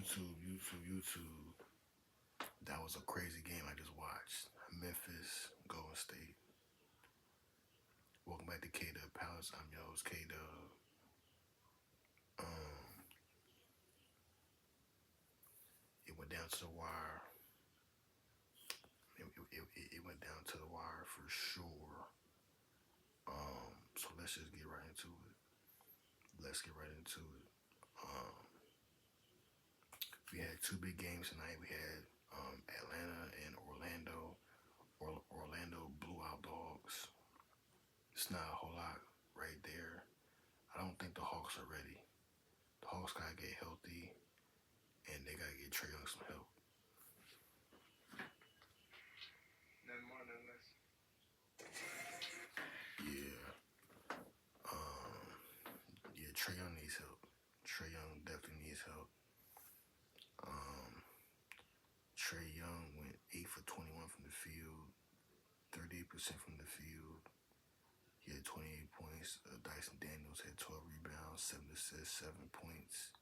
YouTube. That was a crazy game I just watched. Memphis, Golden State. Welcome back to K Dub Palace. I'm your host, K Dub. Um, it went down to the wire. It went down to the wire for sure. So let's just get right into it. Let's get right into it. Um, we had two big games tonight. We had Atlanta and Orlando. Orlando blew out dogs. It's not a whole lot right there. I don't think the Hawks are ready. The Hawks gotta get healthy, and they gotta get Trae Young some help. Nothing more, nothing less. Yeah. Trae Young needs help. Trae Young definitely needs help. Trae Young went 8 for 21 from the field, 38% from the field. He had 28 points. Dyson Daniels had 12 rebounds, 7 assists, 7 points,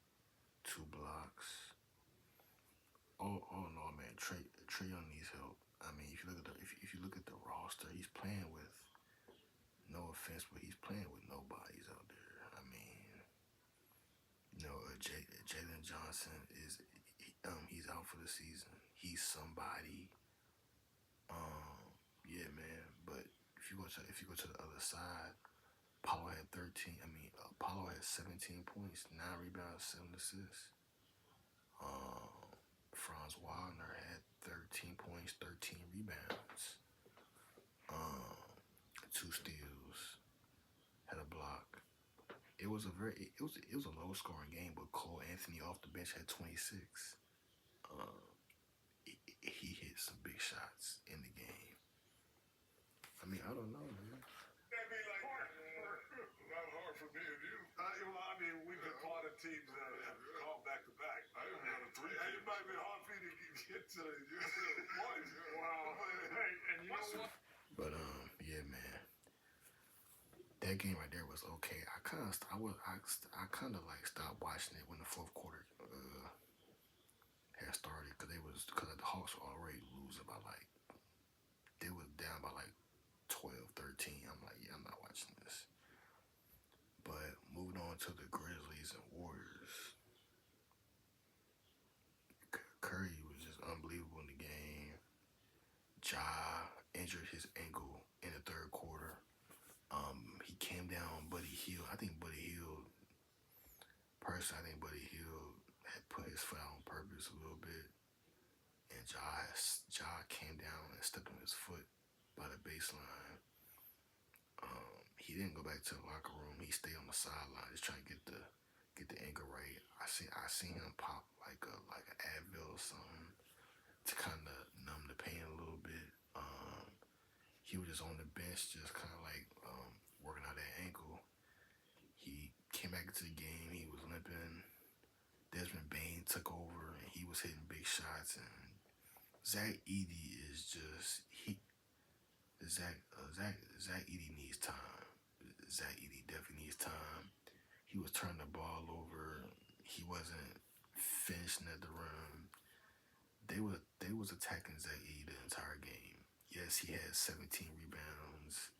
2 blocks. All in all, man, Trae Young needs help. I mean, if you look at the roster, he's playing with, no offense, but he's playing with nobodies out there. I mean, Jalen Johnson he's out for the season. He's somebody. Yeah, man. But if you go to the other side, Paulo had 13. Paulo had 17 points, 9 rebounds, 7 assists. Franz Wagner had 13 points, 13 rebounds, 2 steals, had a block. It was a low scoring game, but Cole Anthony off the bench had 26. He hit some big shots in the game. I mean, I don't know, man. That'd be like not hard for me and you. We've been part of teams that have called back to back. I didn't have a three. It might be hard for you to get to one. Wow. Hey, and you know what? But yeah, man. That game right there was okay. I kind of like stopped watching it when the fourth quarter had started because the Hawks were already losing by they was down by 12, 13. I'm like, yeah, I'm not watching this. But moving on to the Grizzlies and Warriors, Curry was just unbelievable in the game. Ja injured his ankle in the third quarter. He came down Buddy Hield. I think Buddy Hield had put his foot out on purpose a little bit. And Ja came down and stepped on his foot by the baseline. He didn't go back to the locker room. He stayed on the sideline just trying to get the ankle right. I seen him pop like an Advil or something to kind of numb the pain a little bit. He was just on the bench, just kind of working out that ankle. He came back into the game. He was limping. Desmond Bane took over, and he was hitting big shots. And Zach Edey is just Zach Edey needs time. Zach Edey definitely needs time. He was turning the ball over. He wasn't finishing at the rim. They was attacking Zach Edey the entire game. Yes, he had 17 rebounds,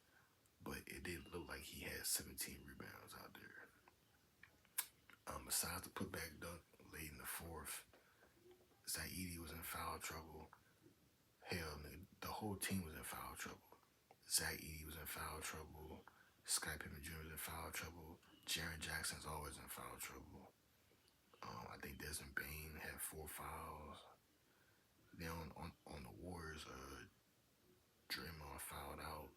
but it didn't look like he had 17 rebounds out there. Besides the putback dunk late in the fourth, Zach Edey was in foul trouble. Hell, the whole team was in foul trouble. Zach Edey was in foul trouble. Scott Pippen Jr. was in foul trouble. Jaren Jackson's always in foul trouble. I think Desmond Bane had 4 fouls. Then on the Warriors, Draymond fouled out.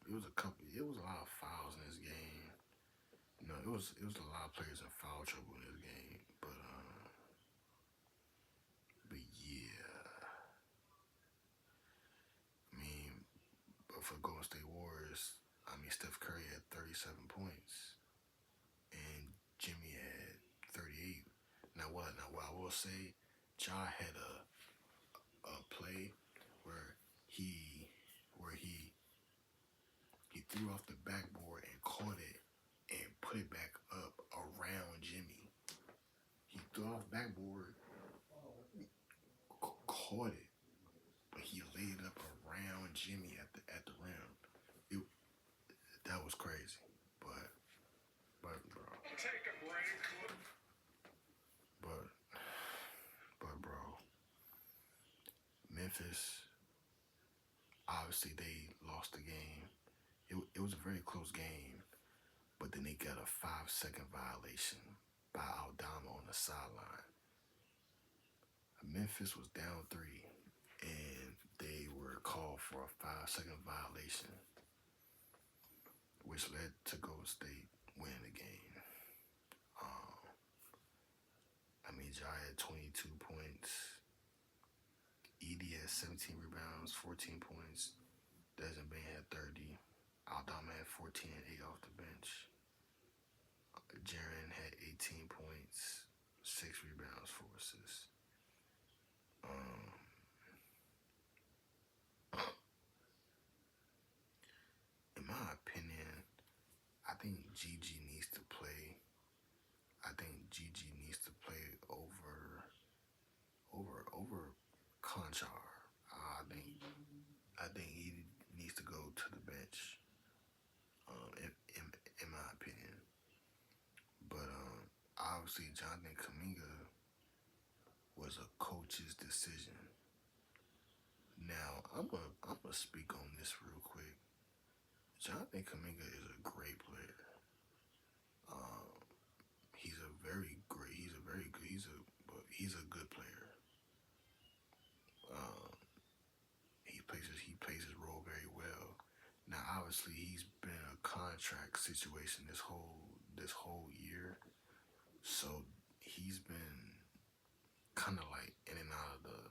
It was a lot of fouls in this game. It was a lot of players in foul trouble in this game. But yeah. But for Golden State Warriors, Steph Curry had 37 points, and Jimmy had 38. Now what I will say, Ja had a play where he threw off the backboard and caught it and put it back up around Jimmy. He threw off backboard, caught it, but he laid it up around Jimmy at the rim. It that was crazy, but bro, Take a break. but bro, Memphis. Obviously, they lost the game. It was a very close game, but then they got a 5-second violation by Aldama on the sideline. Memphis was down 3, and they were called for a 5-second violation, which led to Golden State winning the game. Ja had 22 points. Edie had 17 rebounds, 14 points. Desmond Bain had 30. Aldama had 14 and 8 off the bench. Jaren had 18 points, 6 rebounds, 4 assists. In my opinion, I think Gigi needs to play. I think Gigi needs to play over Conchar. I think he needs to go to the bench. In my opinion, but obviously Jonathan Kuminga was a coach's decision. Now I'm gonna speak on this real quick. Jonathan Kuminga is a great player. He's a very good. He's a good player. He plays his role very well. Now, obviously, he's been in a contract situation this whole year, so he's been kind of like in and out of the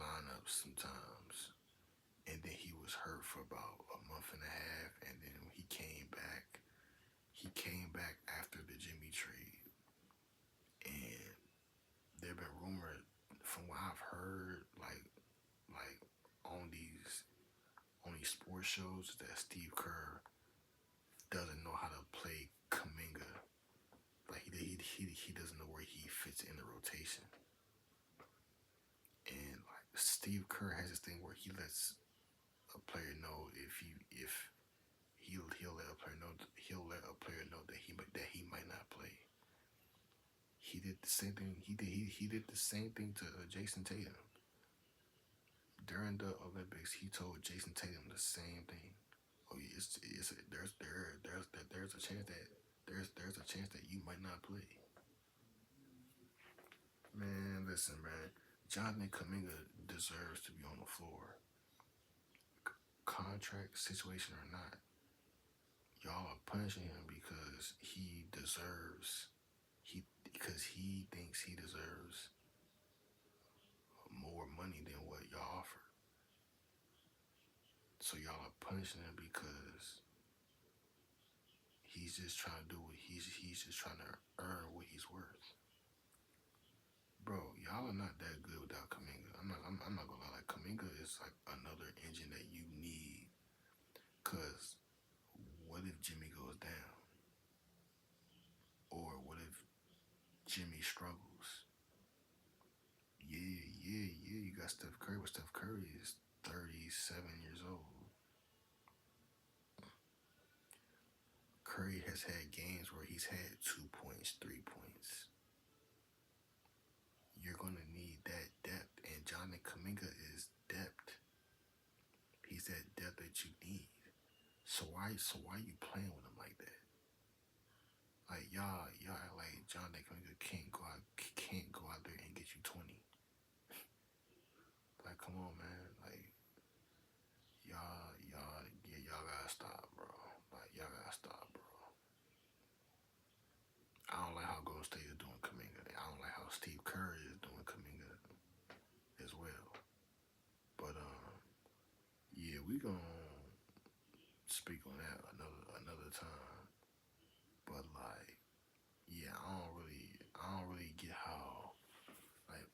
lineup sometimes. And then he was hurt for about a month and a half, and then he came back. He came back after the Jimmy trade, and there have been rumors from what I've heard, like on these sports shows, that Steve Kerr doesn't know how to play Kuminga. Like he doesn't know where he fits in the rotation. And like Steve Kerr has this thing where he lets a player know he'll let a player know that he might not play. He did the same thing. He did the same thing to Jason Tatum. During the Olympics, he told Jason Tatum the same thing. Oh, there's a chance that you might not play. Man, listen, man. Jonathan Kuminga deserves to be on the floor. Contract situation or not, y'all are punishing him because he thinks he deserves more money than what y'all offer. So y'all are punishing him because he's just trying to do what he's just trying to earn what he's worth. Bro, y'all are not that good without Kuminga. I'm not gonna lie. Like, Kuminga is like another engine that you need. Cause what if Jimmy goes down? Or what if Jimmy struggles? Yeah. You got Steph Curry, but Steph Curry is 37 years old. Curry has had games where he's had 2 points, 3 points. You're gonna need that depth, and Jonathan Kuminga is depth. He's that depth that you need. So why are you playing with him like that? Like y'all like Jonathan Kuminga can't go out there and get you 20. Like, come on, man. Like, y'all gotta stop, bro. Like, y'all gotta stop, bro. I don't like how Golden State is doing Kuminga. I don't like how Steve Kerr is doing Kuminga as well. But yeah, we gonna speak on that another time. But like, yeah, I don't really get how like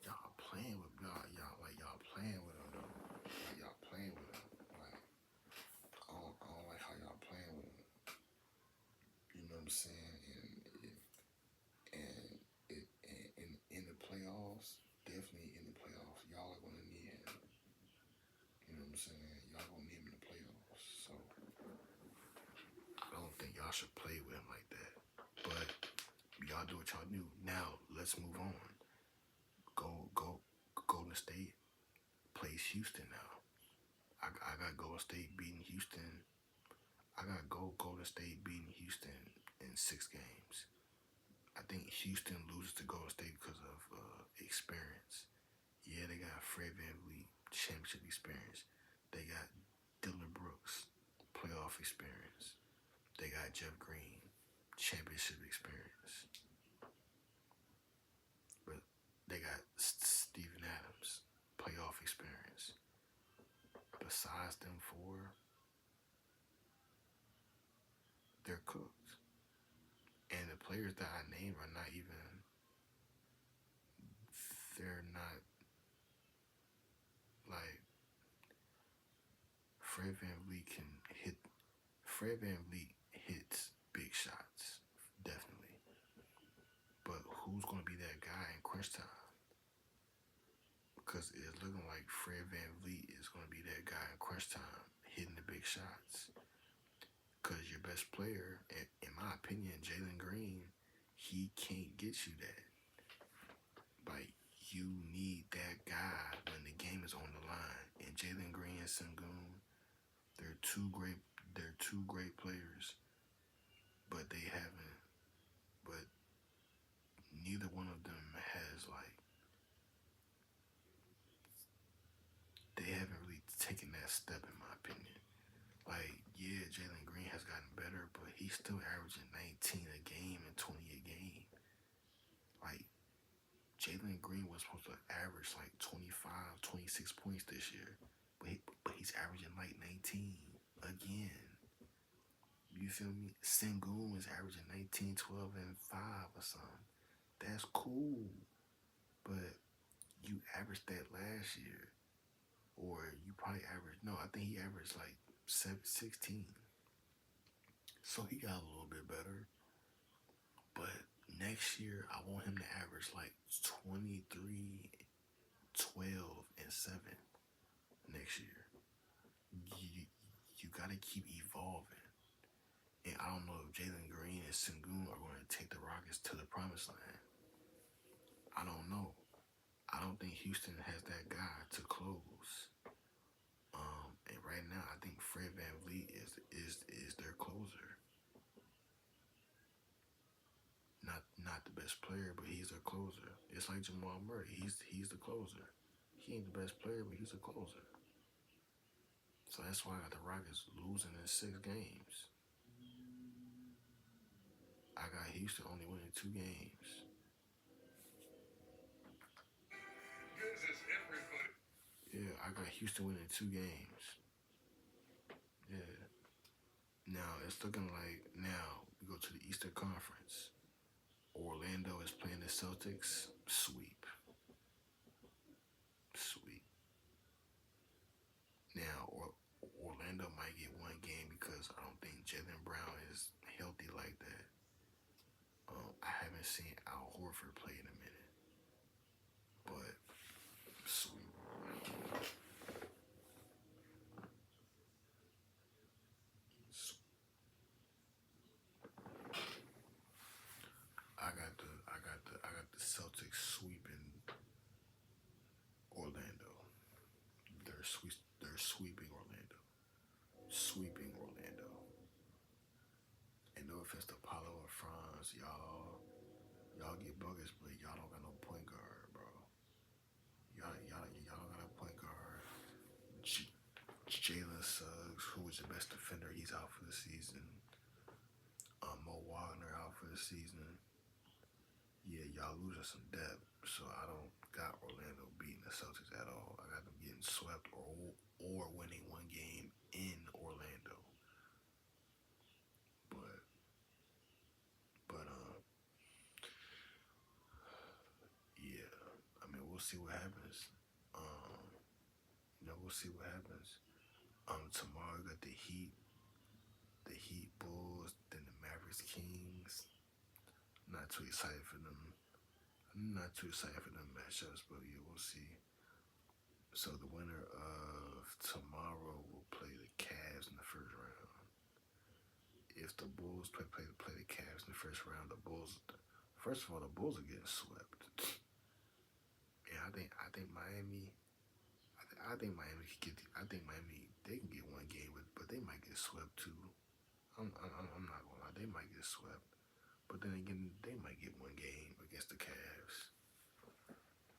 y'all playing with y'all playing with him though. Like, y'all playing with him. Like, I don't like how y'all playing with him. You know what I'm saying? saying? Y'all gonna need him in the playoffs. So I don't think y'all should play with him like that. But y'all do what y'all do. Now let's move on. Golden State plays Houston now. I got Golden State beating Houston. I got Golden State beating Houston in 6 games. I think Houston loses to Golden State because of experience. Yeah, they got Fred VanVleet championship experience. They got Dylan Brooks playoff experience. They got Jeff Green championship experience. But they got Steven Adams playoff experience. Besides them four, they're cooked. And the players that I named are not even, they're not like Fred VanVleet can hit. Fred VanVleet hits big shots, definitely. But who's going to be that guy in crunch time? Because it's looking like Fred VanVleet is going to be that guy in crunch time, hitting the big shots. Because your best player, in my opinion, Jalen Green, he can't get you that. Like, you need that guy when the game is on the line. And Jalen Green and Sengun, they're two great players, but neither one of them has they haven't really taken that step in my opinion. Like, yeah, Jalen Green has gotten better, but he's still averaging 19 a game and 20 a game. Like, Jalen Green was supposed to average like 25, 26 points this year, but he's averaging like 19 again. You feel me? Sengun is averaging 19, 12, and 5 or something. That's cool. But you averaged that last year. Or you probably averaged, no, I think he averaged like 16. So he got a little bit better. But next year, I want him to average like 23, 12, and 7 next year. You got to keep evolving. And I don't know if Jalen Green and Sengun are going to take the Rockets to the promised land. I don't know. I don't think Houston has that guy to close. And right now, I think Fred VanVleet is their closer. Not the best player, but he's their closer. It's like Jamal Murray. He's the closer. He ain't the best player, but he's a closer. So that's why I got the Rockets losing in 6 games. I got Houston only winning 2 games. This is everybody. Yeah, I got Houston winning 2 games. Yeah. Now it's looking like now we go to the Eastern Conference. Orlando is playing the Celtics. Sweep. Now Orlando might get 1 game because I don't think Jaylen Brown is healthy like that. I haven't seen Al Horford play in a minute, but sweet. I got the Celtics sweeping Orlando. They're sweeping Orlando. Sweeping Orlando. And no offense to Paulo or Franz, y'all get buckets, but y'all don't got no point guard, bro. Y'all don't got no point guard. Jalen Suggs, who was the best defender, he's out for the season. Mo Wagner out for the season. Yeah, y'all losing some depth, so I don't got Orlando beating the Celtics at all. I got them getting swept or winning 1 game in Orlando. But yeah, I mean we'll see what happens. We'll see what happens. Tomorrow we got the Heat Bulls, then the Mavericks Kings. Not too excited for them. I'm not too excited for them matchups, but yeah, we'll see. So the winner of tomorrow will play the Cavs in the first round. If the Bulls play the Cavs in the first round, the Bulls. First of all, the Bulls are getting swept. And I think Miami. I think Miami can get. I think Miami they can get one game, but they might get swept too. I'm not gonna lie, they might get swept. But then again, they might get one game against the Cavs.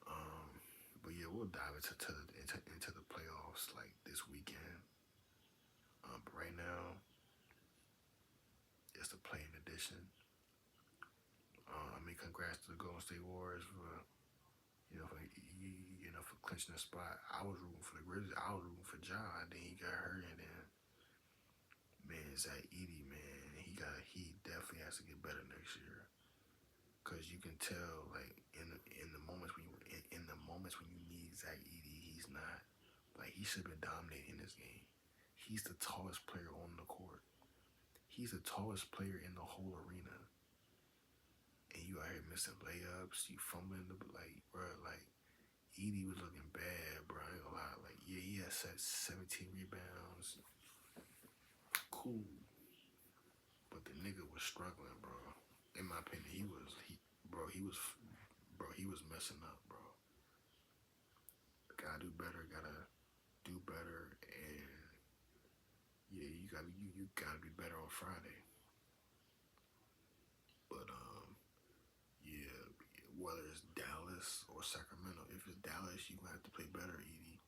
Um, but yeah, we'll dive into the playoffs like this weekend. But right now, it's the playing edition. I mean, congrats to the Golden State Warriors for for clinching the spot. I was rooting for the Grizzlies. I was rooting for Ja. Then he got hurt, and then man, Zach Edey, man, he definitely has to get better next year. Cause you can tell, like in the moments when in the moments when you need Zach Edey, he's not. Like he should have been dominating this game. He's the tallest player on the court. He's the tallest player in the whole arena. And you out here missing layups, you fumbling bro, like Edey was looking bad, bro. I ain't gonna lie. Like, yeah, he had 17 rebounds. Cool. But the nigga was struggling, bro. In my opinion, he was messing up, bro. Gotta do better, and yeah, you gotta be better on Friday. But yeah, whether it's Dallas or Sacramento, if it's Dallas, you gonna have to play better, Edie,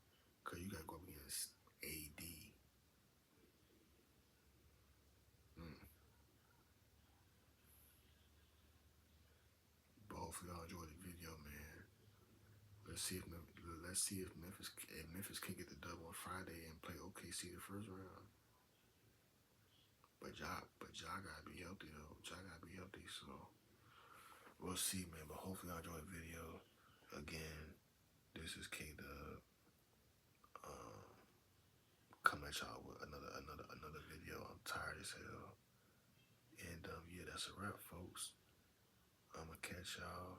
cause you gotta go up against AD. Mm. But hopefully y'all enjoyed the video, man. Let's see if Memphis can get the dub on Friday and play OKC the first round. But Ja gotta be healthy though. Ja gotta be healthy, so we'll see, man. But hopefully y'all enjoyed the video. Again, this is K Dub. Come at y'all with another video. I'm tired as hell. And yeah, that's a wrap, folks. I'ma catch y'all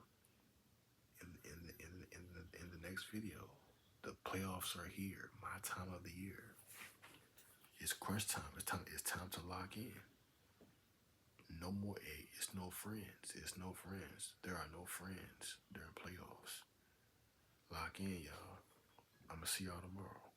in the next video. The playoffs are here. My time of the year. It's crunch time. It's time to lock in. No more it's no friends. It's no friends. There are no friends during playoffs. Lock in, y'all. I'ma see y'all tomorrow.